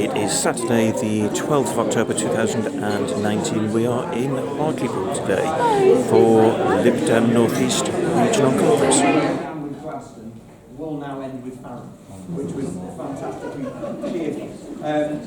It is Saturday, the 12th of October 2019. We are in Hartlepool today for Lib Dem North East Regional Conference. With Gladstone will now end with Farron, which was fantastically cheered.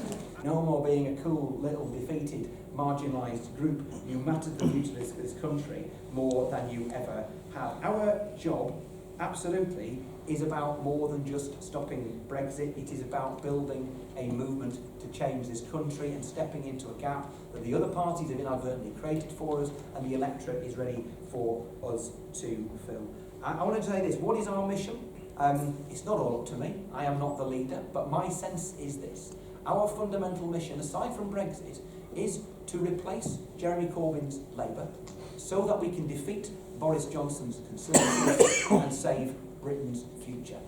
No more being a cool, little, defeated, marginalised group. You matter to the future of this country more than you ever have. Our job, absolutely, is about more than just stopping Brexit. It is about building a movement to change this country and stepping into a gap that the other parties have inadvertently created for us and the electorate is ready for us to fill. I want to say this, what is our mission? It's not all up to me, I am not the leader, but my sense is this. Our fundamental mission, aside from Brexit, is to replace Jeremy Corbyn's Labour so that we can defeat Boris Johnson's Conservatives and save Britain's future.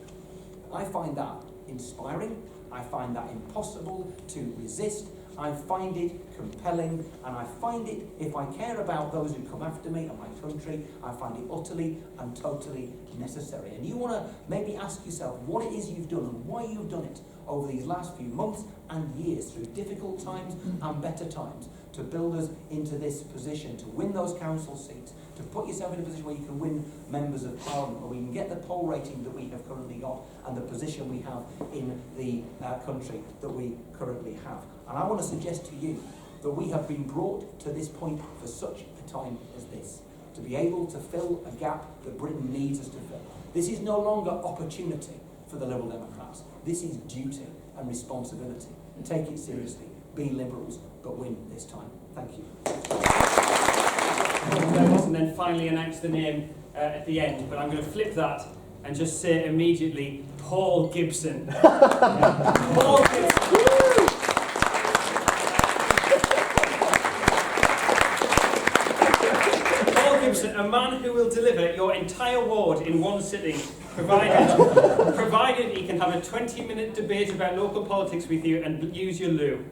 I find that inspiring, I find that impossible to resist, I find it compelling, and I find it, if I care about those who come after me and my country, I find it utterly and totally necessary. And you want to maybe ask yourself what it is you've done and why you've done it over these last few months and years, through difficult times and better times, to build us into this position, to win those council seats, to put yourself in a position where you can win members of parliament, where we can get the poll rating that we have currently got and the position we have in the country that we currently have. And I want to suggest to you that we have been brought to this point for such a time as this, to be able to fill a gap that Britain needs us to fill. This is no longer opportunity for the Liberal Democrats. This is duty and responsibility. Take it seriously. Be Liberals, but win this time. Thank you. And then finally announce the name at the end, but I'm going to flip that and just say immediately, Paul Gibson. Paul Gibson. Paul Gibson, a man who will deliver your entire ward in one sitting, provided he can have a 20-minute debate about local politics with you and use your loo.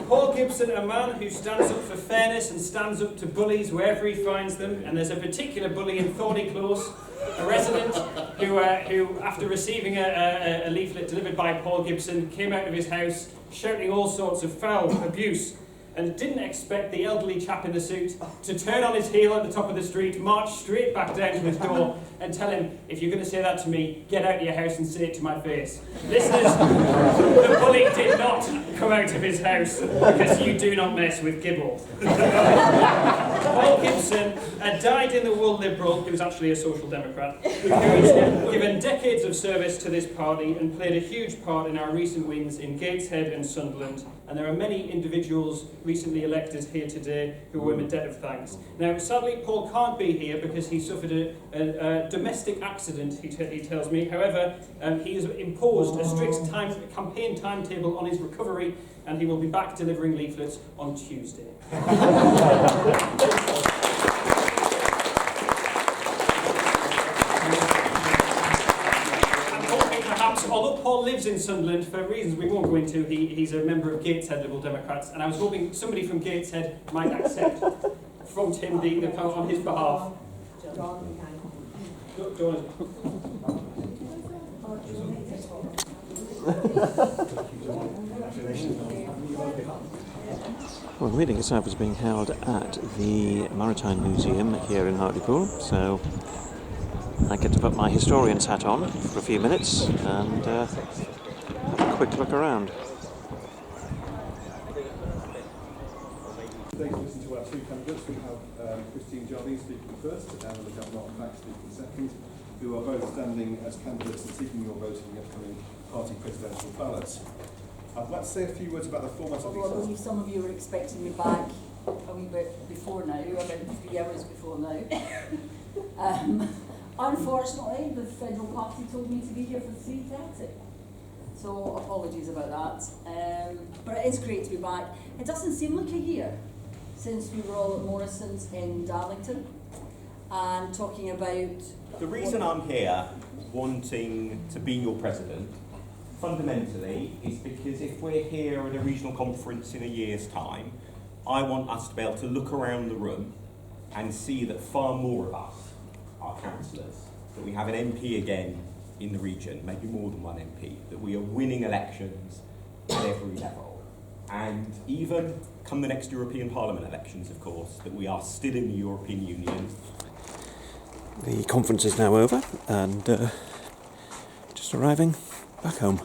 Paul Gibson, a man who stands up for fairness and stands up to bullies wherever he finds them, and there's a particular bully in Thorney Close, a resident who after receiving a leaflet delivered by Paul Gibson, came out of his house shouting all sorts of foul abuse, and didn't expect the elderly chap in the suit to turn on his heel at the top of the street, march straight back down to his door and tell him, if you're going to say that to me, get out of your house and say it to my face. Listeners, the bully did not come out of his house because you do not mess with Gibble. Paul Gibson, a dyed-in-the-wool Liberal who's actually a Social Democrat, who's given decades of service to this party and played a huge part in our recent wins in Gateshead and Sunderland. And there are many individuals recently elected here today who are in debt of thanks. Now, sadly, Paul can't be here because he suffered a domestic accident, he tells me. However, he has imposed a strict campaign timetable on his recovery, and he will be back delivering leaflets on Tuesday. Although Paul lives in Sunderland, for reasons we won't go into, he's a member of Gateshead Liberal Democrats, and I was hoping somebody from Gateshead might accept from Tim the account on his behalf. Well, the meeting itself is being held at the Maritime Museum here in Hartlepool, so I get to put my historian's hat on for a few minutes and have a quick look around. Today to listen to our two candidates. We have Jardine speaking first and we have Mark Black speaking second, who are both standing as candidates and seeking your vote in the upcoming party presidential ballot. I'd like to say a few words about the format of these. Well, I believe some of you were expecting me back a wee bit before now, about 3 hours before now. Unfortunately, the federal party told me to be here for 3:30, so apologies about that. But it is great to be back. It doesn't seem like a year since we were all at Morrison's in Darlington and talking about... The reason I'm here wanting to be your president, fundamentally, is because if we're here at a regional conference in a year's time, I want us to be able to look around the room and see that far more of us are councillors, that we have an MP again in the region, maybe more than one MP, that we are winning elections at every level. And even come the next European Parliament elections, of course, that we are still in the European Union. The conference is now over and just arriving back home.